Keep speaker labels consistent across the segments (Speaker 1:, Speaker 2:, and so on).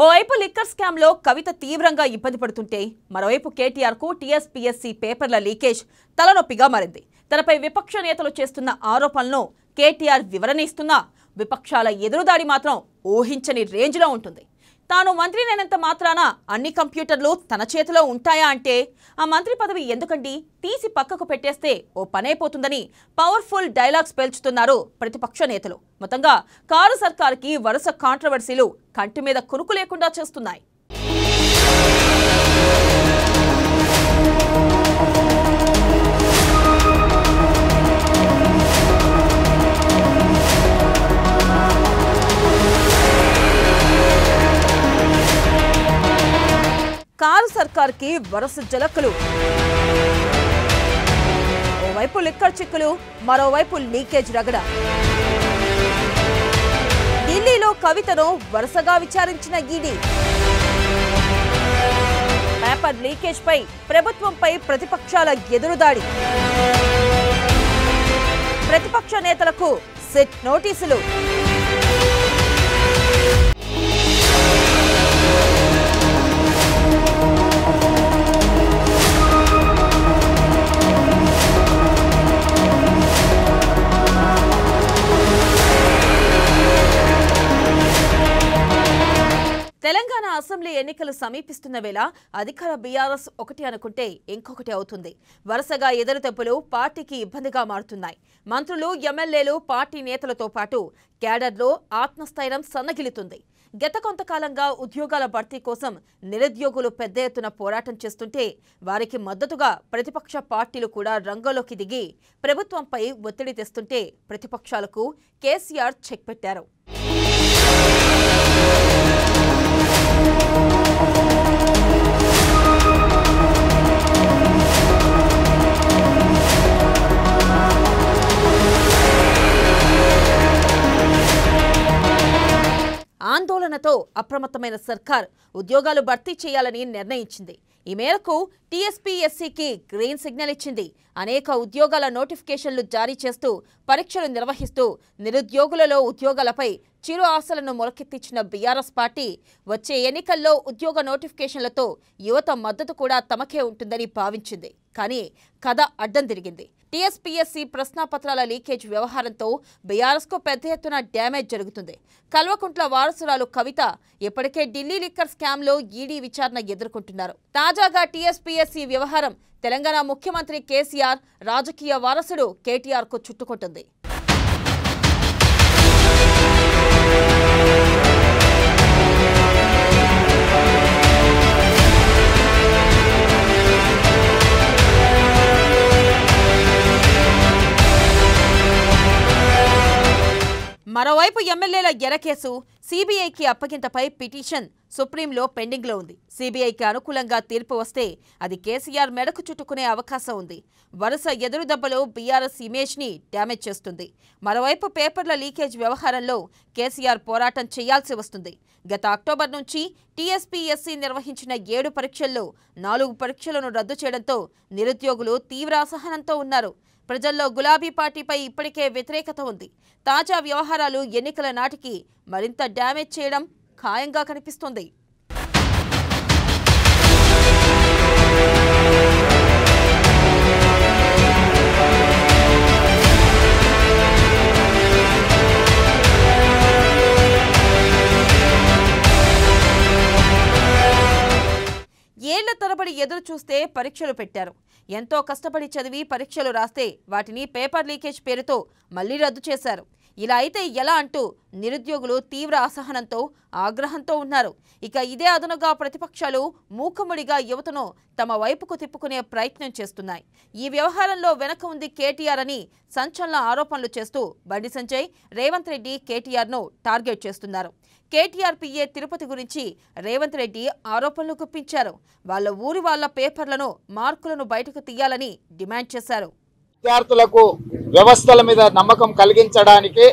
Speaker 1: ఓవైపు liquor scam లో కవిత తీవ్రంగా ఇబ్బంది పడుతుంటే మరోవైపు కేటీఆర్ కు టీఎస్పీఎస్సీ పేపర్ల లీకేజ్ తలనొప్పిగా మారింది. తనపై విపక్ష నేతలు చేస్తున్న ఆరోపణలను కేటీఆర్ వివరణ ఇస్తున్నా విపక్షాల ఎదురుదాడి మాత్రం ఊహించని రేంజ్ లో ఉంటుంది. తాను మంత్రినైనంత మాత్రాన అన్ని కంప్యూటర్లు తన చేతిలో ఉంటాయా అంటే ఆ మంత్రి పదవి ఎందుకండి, తీసి పక్కకు పెట్టేస్తే ఓ పనైపోతుందని పవర్ఫుల్ డైలాగ్స్ పేల్చుతున్నారు ప్రతిపక్ష నేతలు. మొత్తంగా కారు సర్కార్కి వరుస కాంట్రవర్సీలు కంటి మీద కునుకు లేకుండా చేస్తున్నాయి. కారు సర్కార్కి వరుస జలక్కులు. ఓవైపు లిక్కర్ చిక్కులు, మరోవైపు లీకేజ్ రగడ. ఢిల్లీలో కవితను వరుసగా విచారించిన ఈడీ. పేపర్ లీకేజ్ పై ప్రభుత్వంపై ప్రతిపక్షాల ఎదురుదాడి. ప్రతిపక్ష నేతలకు సిట్ నోటీసులు. తెలంగాణ అసెంబ్లీ ఎన్నికలు సమీపిస్తున్న వేళ అధికార బీఆర్ఎస్ ఒకటి అనుకుంటే ఇంకొకటి అవుతుంది. వరుసగా ఎదురుదెబ్బలు పార్టీకి ఇబ్బందిగా మారుతున్నాయి. మంత్రులు, ఎమ్మెల్యేలు, పార్టీ నేతలతో పాటు క్యాడర్లో ఆత్మస్థైర్యం సన్నగిలుతుంది. గత కొంతకాలంగా ఉద్యోగాల భర్తీ కోసం నిరుద్యోగులు పెద్ద ఎత్తున పోరాటం చేస్తుంటే వారికి మద్దతుగా ప్రతిపక్ష పార్టీలు కూడా రంగంలోకి దిగి ప్రభుత్వంపై ఒత్తిడి తెస్తుంటే ప్రతిపక్షాలకు కేసీఆర్ చెక్ పెట్టారు. ఆందోళనతో అప్రమత్తమైన సర్కార్ ఉద్యోగాలు భర్తీ చేయాలని నిర్ణయించింది. ఈ మేరకు టీఎస్పీఎస్సీకి గ్రీన్ సిగ్నల్ ఇచ్చింది. అనేక ఉద్యోగాల నోటిఫికేషన్లు జారీ చేస్తూ పరీక్షలు నిర్వహిస్తూ నిరుద్యోగులలో ఉద్యోగాలపై చిరు ఆశలను మొలకెత్తించిన బీఆర్ఎస్ పార్టీ వచ్చే ఎన్నికల్లో ఉద్యోగ నోటిఫికేషన్లతో యువత మద్దతు కూడా తమకే ఉంటుందని భావించింది. కానీ కథ అడ్డం తిరిగింది. టీఎస్పీఎస్సీ ప్రశ్నాపత్రాల లీకేజ్ వ్యవహారంతో బీఆర్ఎస్కు పెద్ద ఎత్తున డ్యామేజ్ జరుగుతుంది. కల్వకుంట్ల వారసురాలు కవిత ఇప్పటికే ఢిల్లీ లిక్కర్ స్కామ్లో ఈడీ విచారణ ఎదుర్కొంటున్నారు. తాజాగా టీఎస్పీఎస్సీ వ్యవహారం తెలంగాణ ముఖ్యమంత్రి కేసీఆర్ రాజకీయ వారసుడు కేటీఆర్కు చుట్టుకుంటుంది. మరోవైపు ఎమ్మెల్యేల ఎరకేసు, సీబీఐకి అప్పగింతపై పిటిషన్ సుప్రీంలో పెండింగ్లో ఉంది. సీబీఐకి అనుకూలంగా తీర్పు వస్తే అది కేసీఆర్ మెడకు చుట్టుకునే అవకాశం ఉంది. వరుస ఎదురుదెబ్బలు బీఆర్ఎస్ ఇమేజ్ని డ్యామేజ్ చేస్తుంది. మరోవైపు పేపర్ల లీకేజ్ వ్యవహారంలో కేసీఆర్ పోరాటం చేయాల్సి వస్తుంది. గత అక్టోబర్ నుంచి టీఎస్పీఎస్సీ నిర్వహించిన 7 పరీక్షల్లో 4 పరీక్షలను రద్దు చేయడంతో నిరుద్యోగులు తీవ్ర అసహనంతో ఉన్నారు. ప్రజల్లో గులాబీ పార్టీపై ఇప్పటికే వ్యతిరేకత ఉంది. తాజా వ్యవహారాలు ఎన్నికల నాటికి మరింత డ్యామేజ్ చేయడం ఖాయంగా కనిపిస్తోంది. ఏళ్ల తరబడి ఎదురు చూస్తే పరీక్షలు పెట్టారు. ఎంతో కష్టపడి చదివి పరీక్షలు రాస్తే వాటిని పేపర్ లీకేజ్ పేరుతో మళ్లీ రద్దు చేశారు. ఇలా అయితే ఎలా అంటూ నిరుద్యోగులు తీవ్ర అసహనంతో, ఆగ్రహంతో ఉన్నారు. ఇక ఇదే అదనుగా ప్రతిపక్షాలు మూకుమ్మడిగా యువతను తమ వైపుకు తిప్పుకునే ప్రయత్నం చేస్తున్నాయి. ఈ వ్యవహారంలో వెనక ఉంది కేటీఆర్ అని సంచలన ఆరోపణలు చేస్తూ బండి సంజయ్, రేవంత్ రెడ్డి కేటీఆర్ను టార్గెట్ చేస్తున్నారు. కేటీఆర్ పిఏ తిరుపతి గురించి రేవంత్ రెడ్డి ఆరోపణలు గుప్పించారు. వాళ్ళ ఊరి వాళ్ళ పేపర్లను, మార్కులను బయటకు తీయాలని డిమాండ్ చేశారు.
Speaker 2: విద్యార్థులకు వ్యవస్థల మీద నమ్మకం కలిగించడానికి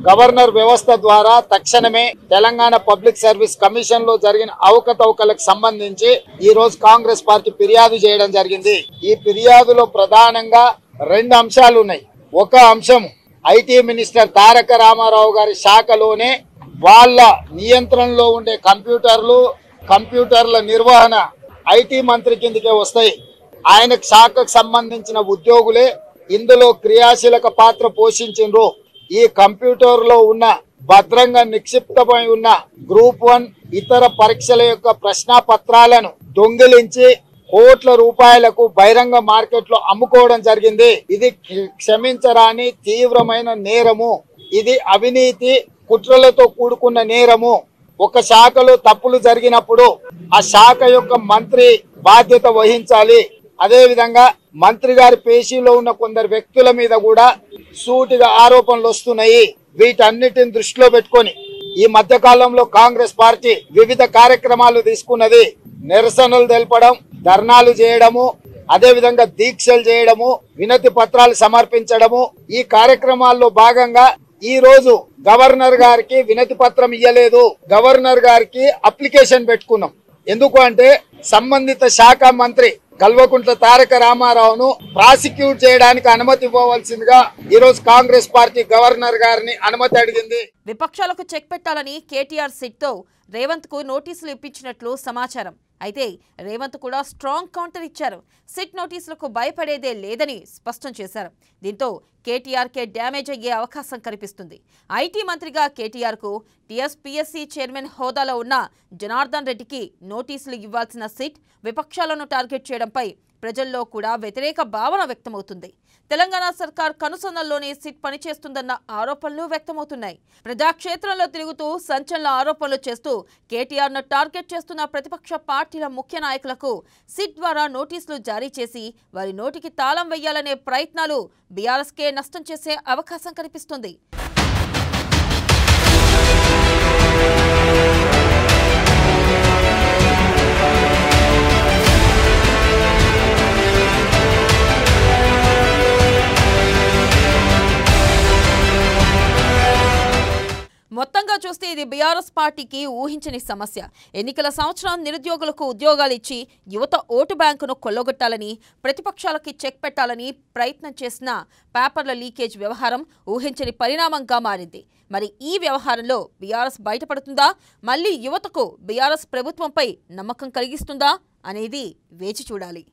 Speaker 2: గవర్నర్ వ్యవస్థ ద్వారా తక్షణమే తెలంగాణ పబ్లిక్ సర్వీస్ కమిషన్ లో జరిగిన అవకతవకలకు సంబంధించి ఈ రోజు కాంగ్రెస్ పార్టీ ఫిర్యాదు చేయడం జరిగింది. ఈ ఫిర్యాదులో ప్రధానంగా 2 అంశాలు ఉన్నాయి. ఒక అంశం ఐటీ మినిస్టర్ తారక రామారావు గారి శాఖలోనే వాళ్ళ నియంత్రణలో ఉండే కంప్యూటర్ల నిర్వహణ ఐటీ మంత్రి కిందకే వస్తాయి. ఆయన శాఖకు సంబంధించిన ఉద్యోగులే ఇందులో క్రియాశీలక పాత్ర పోషించిండ్రు. ఈ కంప్యూటర్లో ఉన్న భద్రంగా నిక్షిప్తమై ఉన్న గ్రూప్ 1 ఇతర పరీక్షల యొక్క ప్రశ్నాపత్రాలను దొంగిలించి కోట్ల రూపాయలకు బహిరంగ మార్కెట్లో అమ్ముకోవడం జరిగింది. ఇది క్షమించరాని తీవ్రమైన నేరము. ఇది అవినీతి కుట్రలతో కూడుకున్న నేరము. ఒక శాఖలో తప్పులు జరిగినప్పుడు ఆ శాఖ యొక్క మంత్రి బాధ్యత వహించాలి. అదే విధంగా మంత్రి గారి పేషీలో ఉన్న కొందరు వ్యక్తుల మీద కూడా సూటిగా ఆరోపణలు వస్తున్నాయి. వీటన్నిటిని దృష్టిలో పెట్టుకొని ఈ మధ్య కాలంలో కాంగ్రెస్ పార్టీ వివిధ కార్యక్రమాలు తీసుకున్నది. నిరసనలు తెలపడం, ధర్నాలు చేయడము, అదే విధంగా దీక్షలు చేయడము, వినతి పత్రాలు సమర్పించడము. ఈ కార్యక్రమాల్లో భాగంగా ఈ రోజు గవర్నర్ గారికి వినతి పత్రం ఇయ్యలేదు, గవర్నర్ గారికి అప్లికేషన్ పెట్టుకున్నాం. ఎందుకు అంటే సంబంధిత శాఖ మంత్రి కల్వకుంట్ల తారక రామారావును ప్రాసిక్యూట్ చేయడానికి అనుమతి ఇవ్వవలసిందిగా ఈ రోజు కాంగ్రెస్ పార్టీ గవర్నర్ గారిని అనుమతి అడిగింది.
Speaker 1: విపక్షాలకు చెక్ పెట్టాలని కేటీఆర్ సిట్తో రేవంత్ కు నోటీసులు ఇప్పించినట్లు సమాచారం. అయితే రేవంత్ కూడా స్ట్రాంగ్ కౌంటర్ ఇచ్చారు. సిట్ నోటీసులకు భయపడేదే లేదని స్పష్టం చేశారు. దీంతో కేటీఆర్కే డ్యామేజ్ అయ్యే అవకాశం కనిపిస్తుంది. ఐటీ మంత్రిగా కేటీఆర్కు టీఎస్పీఎస్సీ చైర్మన్ హోదాలో ఉన్న జనార్దన్ రెడ్డికి నోటీసులు ఇవ్వాల్సిన సిట్ విపక్షాలను టార్గెట్ చేయడంపై ప్రజల్లో కూడా వ్యతిరేక భావన వ్యక్తమవుతుంది. తెలంగాణ సర్కార్ కనుసన్నల్లోనే సిట్ పనిచేస్తుందన్న ఆరోపణలు వ్యక్తమవుతున్నాయి. ప్రజాక్షేత్రంలో తిరుగుతూ సంచలన ఆరోపణలు చేస్తూ కేటీఆర్ను టార్గెట్ చేస్తున్న ప్రతిపక్ష పార్టీల ముఖ్య నాయకులకు సిట్ ద్వారా నోటీసులు జారీ చేసి వారి నోటికి తాళం వేయాలనే ప్రయత్నాలు బీఆర్ఎస్కే నష్టం చేసే అవకాశం కనిపిస్తుంది. మొత్తంగా చూస్తే ఇది బీఆర్ఎస్ పార్టీకి ఊహించని సమస్య. ఎన్నికల సంవత్సరం నిరుద్యోగులకు ఉద్యోగాలు ఇచ్చి యువత ఓటు బ్యాంకును కొల్లగొట్టాలని, ప్రతిపక్షాలకి చెక్ పెట్టాలని ప్రయత్నం చేసిన పేపర్ల లీకేజ్ వ్యవహారం ఊహించని పరిణామంగా మారింది. మరి ఈ వ్యవహారంలో బీఆర్ఎస్ బయటపడుతుందా? మళ్లీ యువతకు బీఆర్ఎస్ ప్రభుత్వంపై నమ్మకం కలిగిస్తుందా అనేది వేచి చూడాలి.